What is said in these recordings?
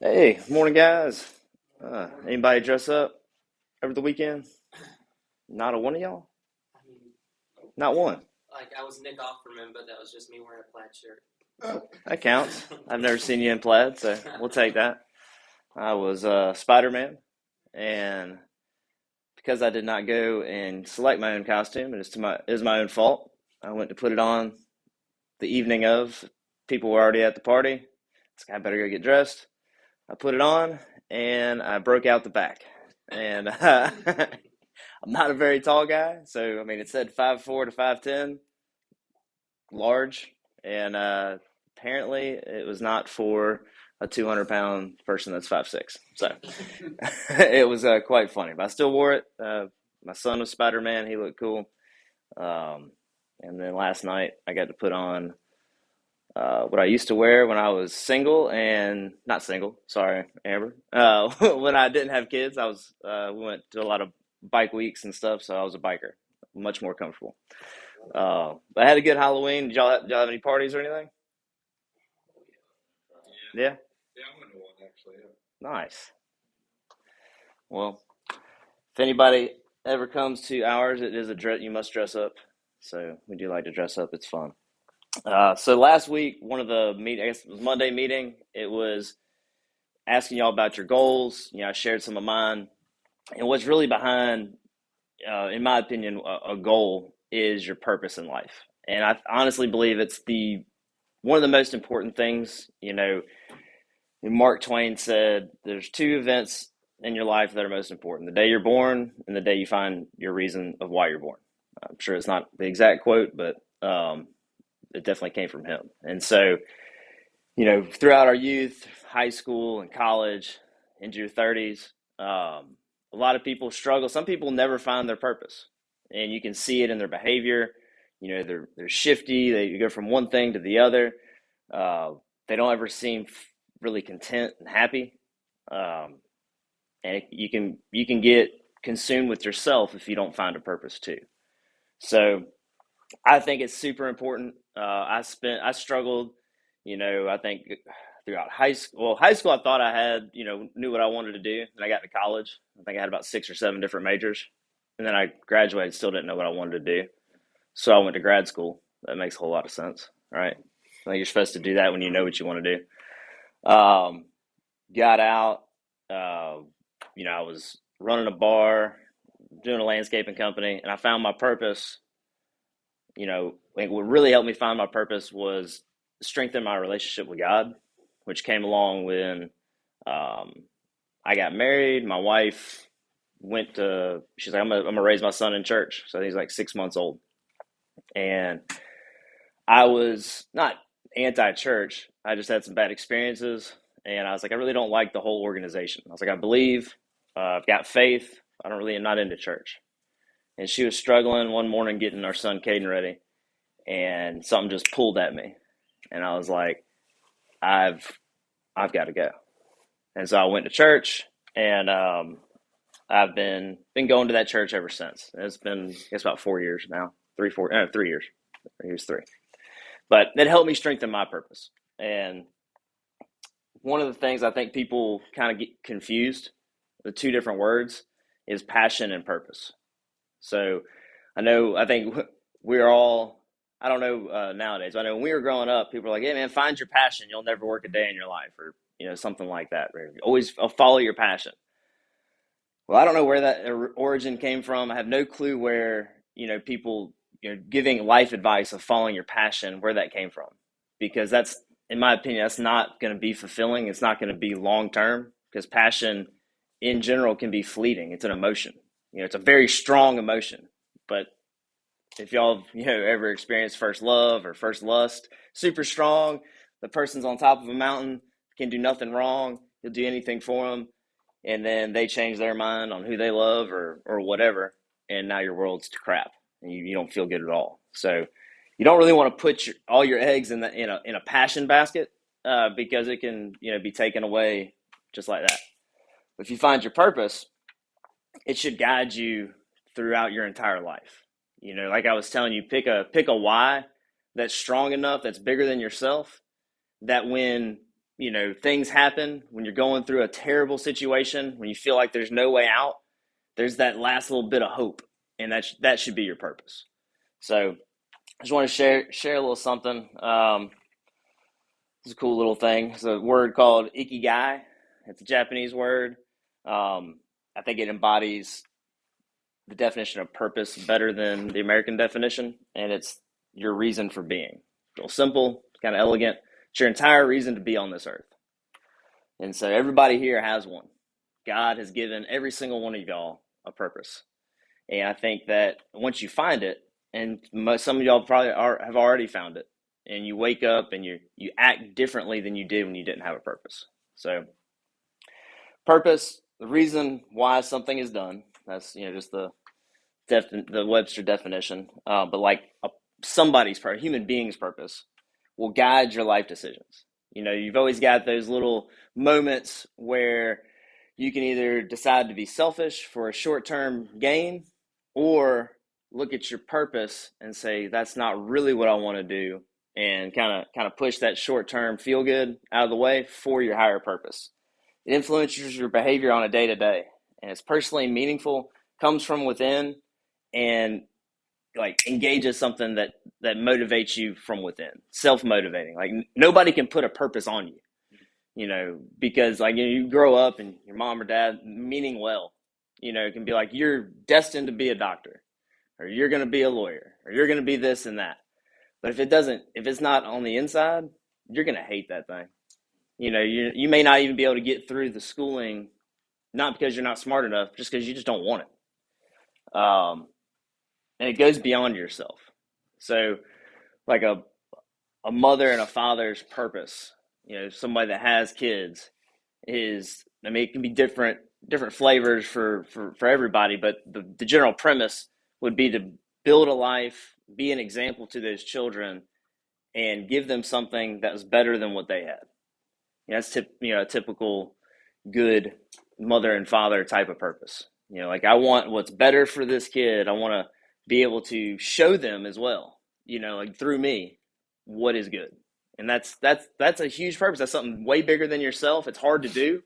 Hey, morning, guys. Anybody dress up over the weekend? Not a one of y'all? I mean, Not one. like I was Nick Offerman, but that was just me wearing a plaid shirt. That counts. I've never seen you in plaid, so we'll take that. I was Spider-Man, and because I did not go and select my own costume, and it is my own fault. I went to put it on the evening of. People were already at the party. So I better go get dressed. I put it on, and I broke out the back. And I'm not a very tall guy, so I mean it said 5'4" to 5'10", large, and apparently it was not for a 200-pound person that's 5'6". So it was quite funny, but I still wore it. My son was Spider-Man; he looked cool. Um, and then last night I got to put on what I used to wear when I was single and not single. Sorry, Amber. When I didn't have kids, we went to a lot of bike weeks and stuff, so I was a biker, much more comfortable. But I had a good Halloween. Did y'all have any parties or anything? Yeah, Yeah, I went to one actually. Yeah. nice. Well, if anybody ever comes to ours, it is a dress. You must dress up. So we do like to dress up. It's fun. So last week, one of the I guess it was Monday meeting. It was asking y'all about your goals. I shared some of mine, and what's really behind, in my opinion, a goal is your purpose in life. And I honestly believe it's the one of the most important things. Mark Twain said, "There's two events in your life that are most important: the day you're born and the day you find your reason of why you're born." I'm sure it's not the exact quote, but it definitely came from him. And so, throughout our youth, high school, and college, into your 30s, a lot of people struggle. Some people never find their purpose, and you can see it in their behavior. They're shifty. They go from one thing to the other. Uh, they don't ever seem really content and happy. Um, and you can get consumed with yourself if you don't find a purpose too. So I think it's super important. I struggled, I think throughout high school. Well, high school, I thought I had, knew what I wanted to do. And I got to college. I think I had about 6 or 7 different majors. And then I graduated, still didn't know what I wanted to do. So I went to grad school. That makes a whole lot of sense, right? I think you're supposed to do that when you know what you want to do. Got out. Uh, I was running a bar, doing a landscaping company, and I found my purpose. Like what really helped me find my purpose was strengthen my relationship with God, which came along when um, I got married. My wife she's like, I'm gonna raise my son in church. So he's like 6 months old. And I was not anti-church. I just had some bad experiences. And I was like, I really don't like the whole organization. I was like, I believe, I've got faith. I'm not into church. And she was struggling one morning getting our son Caden ready, and something just pulled at me, and I was like, I've I've got to go. And so I went to church, and I've been going to that church ever since. It's been, I guess, about 4 years now, 3 years. Here's three, but it helped me strengthen my purpose. And one of the things I think people kind of get confused, the two different words, is passion and purpose. So I think we're all, I don't know nowadays, but I know when we were growing up, people were like, hey man, find your passion. You'll never work a day in your life, or, something like that. Right? Always follow your passion. Well, I don't know where that origin came from. I have no clue where, people, giving life advice of following your passion, where that came from. Because that's, in my opinion, that's not going to be fulfilling. It's not going to be long term, because passion in general can be fleeting. It's an emotion. It's a very strong emotion. But if y'all ever experienced first love or first lust, super strong. The person's on top of a mountain, can do nothing wrong. You'll do anything for them, and then they change their mind on who they love or whatever, and now your world's crap, and you don't feel good at all. So you don't really want to put all your eggs in a passion basket, because it can be taken away just like that. But if you find your purpose, it should guide you throughout your entire life. Like I was telling you, pick a why that's strong enough, that's bigger than yourself, that when things happen when you're going through a terrible situation, when you feel like there's no way out, there's that last little bit of hope, and that should be your purpose. So I just want to share a little something. It's a cool little thing. It's a word called ikigai. It's a Japanese word. I think it embodies the definition of purpose better than the American definition, and it's your reason for being. Real simple, kind of elegant. It's your entire reason to be on this earth. And so everybody here has one. God has given every single one of y'all a purpose. And I think that once you find it, and some of y'all probably have already found it, and you wake up and you act differently than you did when you didn't have a purpose. So purpose, the reason why something is done, that's just the Webster definition. But like somebody's purpose, human being's purpose, will guide your life decisions. You've always got those little moments where you can either decide to be selfish for a short-term gain, or look at your purpose and say, that's not really what I want to do, and kind of push that short-term feel good out of the way for your higher purpose. It influences your behavior on a day-to-day, and it's personally meaningful, comes from within, and like engages something that motivates you from within, self-motivating. Like nobody can put a purpose on you, because like you grow up and your mom or dad meaning well, it can be like, you're destined to be a doctor, or you're going to be a lawyer, or you're going to be this and that. But if it's not on the inside, you're going to hate that thing. You may not even be able to get through the schooling, not because you're not smart enough, just because you just don't want it. And it goes beyond yourself. So like a mother and a father's purpose, somebody that has kids is, it can be different flavors for everybody, but the general premise would be to build a life, be an example to those children, and give them something that was better than what they had. That's a typical good mother and father type of purpose. Like I want what's better for this kid. I want to be able to show them as well, like through me, what is good. And that's a huge purpose. That's something way bigger than yourself. It's hard to do,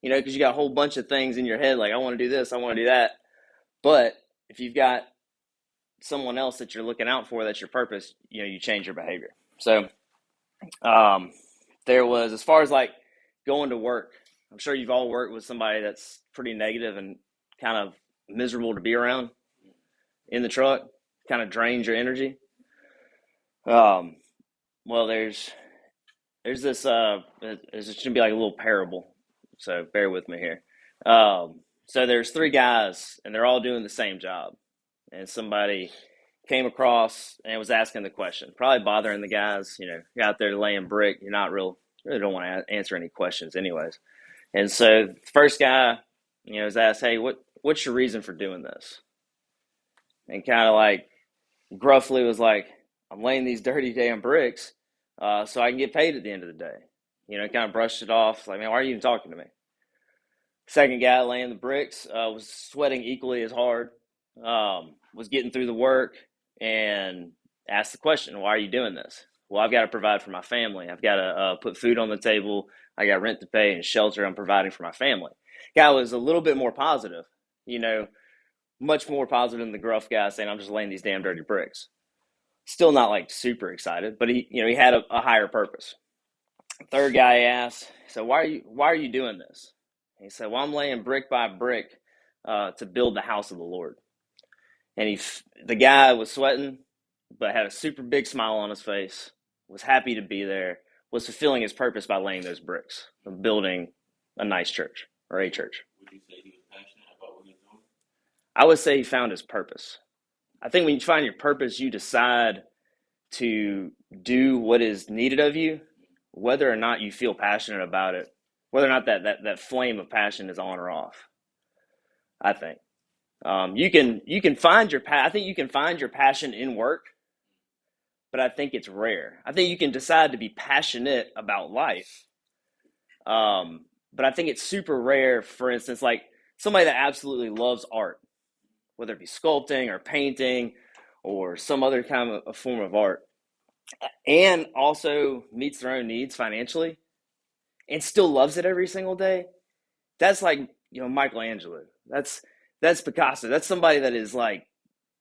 because you got a whole bunch of things in your head, like I want to do this, I want to do that. But if you've got someone else that you're looking out for, that's your purpose, you change your behavior. So there was, as far as like going to work, I'm sure you've all worked with somebody that's pretty negative and kind of miserable to be around in the truck, kind of drains your energy. Well, there's this, it's just gonna be like a little parable, so bear with me here. So there's three guys, and they're all doing the same job, and somebody came across and was asking the question, probably bothering the guys. You're out there laying brick, you're not really don't want to answer any questions anyways. And so the first guy, was asked, hey, what's your reason for doing this? And kind of like gruffly was like, I'm laying these dirty damn bricks so I can get paid at the end of the day. Kind of brushed it off. Like, man, why are you even talking to me? Second guy laying the bricks was sweating equally as hard, was getting through the work, and asked the question, why are you doing this? Well, I've got to provide for my family. I've got to put food on the table. I got rent to pay and shelter I'm providing for my family. Guy was a little bit more positive, much more positive than the gruff guy saying, I'm just laying these damn dirty bricks. Still not like super excited, but he had a higher purpose. Third guy asked, so why are you doing this? And he said, well, I'm laying brick by brick to build the house of the Lord. And the guy was sweating, but had a super big smile on his face, was happy to be there, was fulfilling his purpose by laying those bricks of building a nice church, or a church. Would you say he was passionate about what he was doing? I would say he found his purpose. I think when you find your purpose, you decide to do what is needed of you, whether or not you feel passionate about it, whether or not that flame of passion is on or off. I think you can find your I think you can find your passion in work, but I think it's rare. I think you can decide to be passionate about life, but I think it's super rare. For instance, like somebody that absolutely loves art, whether it be sculpting or painting or some other kind of a form of art, and also meets their own needs financially, and still loves it every single day, that's like, Michelangelo. That's Picasso. That's somebody that is like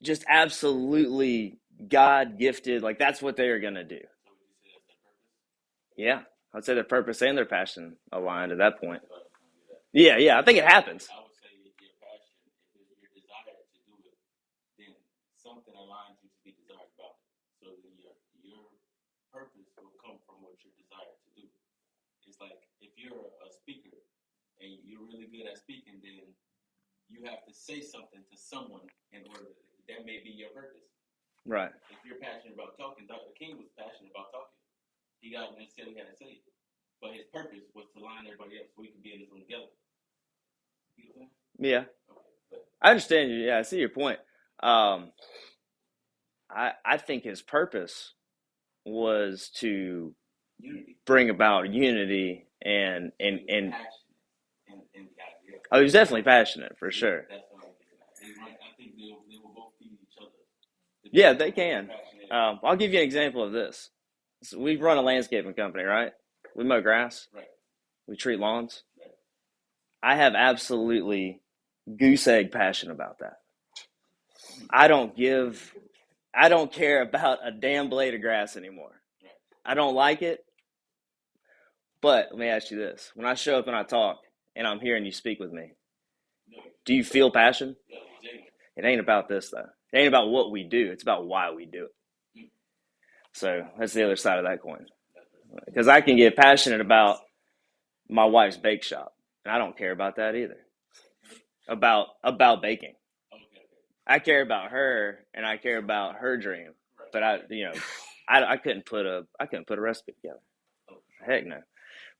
just absolutely God gifted. Like that's what they are gonna do. So would you say that's their purpose? Yeah, I'd say their purpose and their passion aligned at that point. I thought I was gonna do that. Yeah, I think it happens. I would say if your passion, if it's your desire to do it, then something aligns you to be desired about it. So then your purpose will come from what your desire to do. It's like if you're a speaker and you're really good at speaking, then you have to say something to someone in order that may be your purpose. Right. If you're passionate about talking, Dr. King was passionate about talking. He got necessarily had to say it, but his purpose was to line everybody up so we could be in this room together. You know what I'm saying? Yeah, Okay, but I understand you. Yeah, I see your point. Um, I think his purpose was to unity, bring about unity and passion, and the idea. oh, he was definitely passionate for sure. That's what I'm thinking. I think they will both feed each other. Yeah, they can. I'll give you an example of this. So we run a landscaping company, right? We mow grass. Right. We treat lawns. Right. I have absolutely goose egg passion about that. I don't care about a damn blade of grass anymore. Right. I don't like it. But let me ask you this. When I show up and I talk and I'm hearing you speak with me, do you feel passion? Yeah, It ain't about this, though. It ain't about what we do. It's about why we do it. So that's the other side of that coin. Because I can get passionate about my wife's bake shop, and I don't care about that either. About baking. I care about her, and I care about her dream. But I couldn't put a recipe together. Heck no.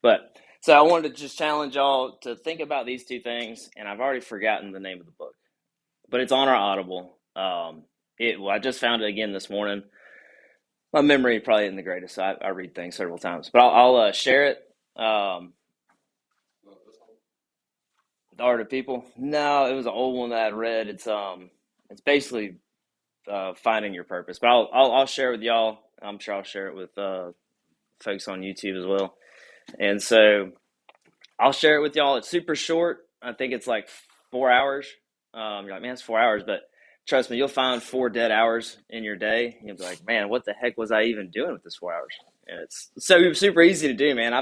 But so I wanted to just challenge y'all to think about these two things, and I've already forgotten the name of the book, but it's on our Audible. I just found it again this morning. My memory probably isn't the greatest, so I read things several times, but I'll share it. The Art of People. No, it was an old one that I'd read. It's basically finding your purpose. But I'll share it with y'all. I'm sure I'll share it with folks on YouTube as well. And so I'll share it with y'all. It's super short. I think it's like 4 hours. You're like, man, it's 4 hours, but trust me, you'll find 4 dead hours in your day. You'll be like, man, what the heck was I even doing with this 4 hours? And it's so super easy to do, man.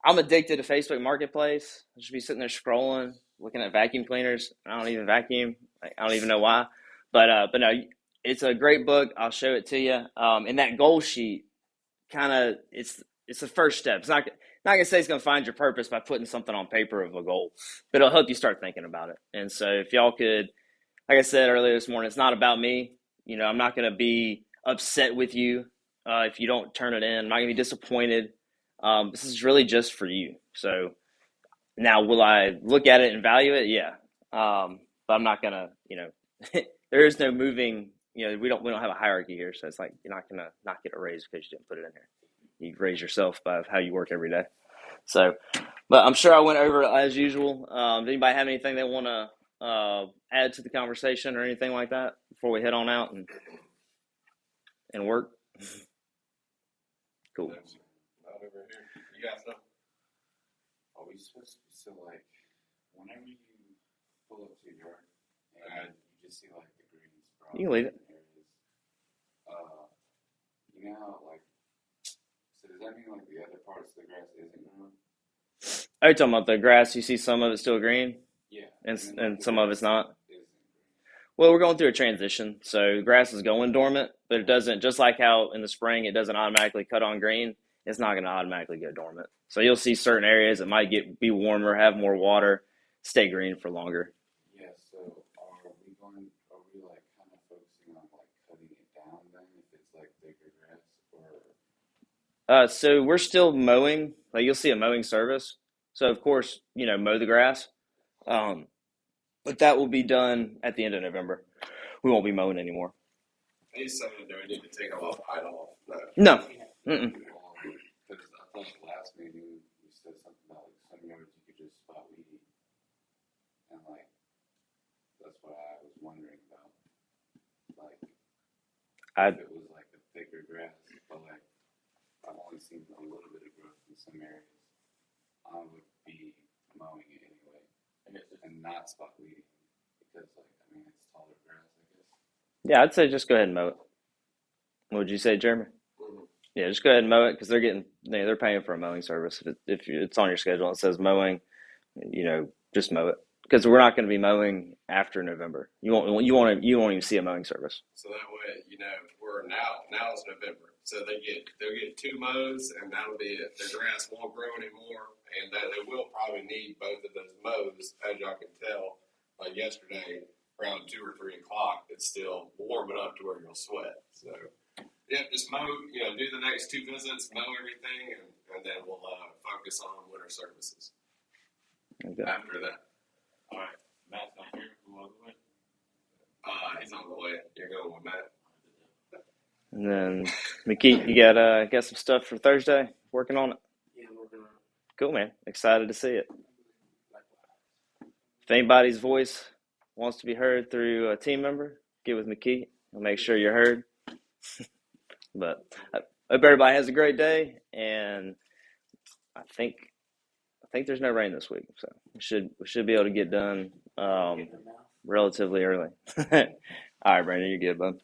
I'm addicted to Facebook Marketplace. I should be sitting there scrolling, looking at vacuum cleaners. I don't even vacuum. I don't even know why. But no, it's a great book. I'll show it to you. And that goal sheet kind of it's the first step. It's not gonna say it's gonna find your purpose by putting something on paper of a goal, but it'll help you start thinking about it. And so if y'all could, like I said earlier this morning, it's not about me. I'm not gonna be upset with you if you don't turn it in. I'm not gonna be disappointed. This is really just for you. So now, will I look at it and value it? Yeah, but I'm not gonna. There is no moving. We don't have a hierarchy here, so it's like you're not gonna not get a raise because you didn't put it in here. You raise yourself by how you work every day. So, but I'm sure I went over it as usual. Does anybody have anything they want to add to the conversation or anything like that before we head on out and work? Cool. Not over here. You got some? Are we supposed to, so like, whenever you pull up to your yard and you just see like the green sprouts. You can leave it. Areas, you know how like, so does that mean like the other parts of the grass isn't growing? Are you talking about the grass? You see some of it still green, Yeah. and some of it's not. Isn't green. Well, we're going through a transition, so the grass is going dormant, but it doesn't. Just like how in the spring it doesn't automatically cut on green, it's not going to automatically go dormant. So you'll see certain areas that might be warmer, have more water, stay green for longer. Yeah. So are we like kind of focusing on like cutting it down then if it's like bigger grass or? So we're still mowing. Like you'll see a mowing service. So of course, mow the grass. But that will be done at the end of November. We won't be mowing anymore. He's saying that we need to take them off idle. No. Mm-mm. Because I thought the last meeting we said something about like some yards you could just spot weed, and like that's what I was wondering about. Like if it was like a thicker grass, but like I've only seen a little bit of growth in some areas. I would be mowing it anyway and not spot weeding because, like, I mean, it's taller grass, I guess. Yeah, I'd say just go ahead and mow it. What would you say, Jeremy? Mhm. Yeah, just go ahead and mow it because they're paying for a mowing service. If it's on your schedule, it says mowing, just mow it because we're not going to be mowing after November. You won't even see a mowing service. So that way, we're now it's November, so they'll get 2 mows, and that'll be it. Their grass won't grow anymore, and that they will probably need both of those mows, as y'all can tell. Like yesterday, around 2 or 3 o'clock, it's still warm enough to where you'll sweat. So, yeah, just mow. Do the next 2 visits, mow everything, and then we'll focus on winter services Okay. after that. All right, Matt's not here. Who was it? He's on the way. You're going with Matt. And then McKee, you got some stuff for Thursday? Working on it. Yeah, we're gonna. Cool, man. Excited to see it. If anybody's voice wants to be heard through a team member, get with McKee. I'll make sure you're heard. But I hope everybody has a great day, and I think there's no rain this week, so we should be able to get done relatively early. All right, Brandon, you're good, bud.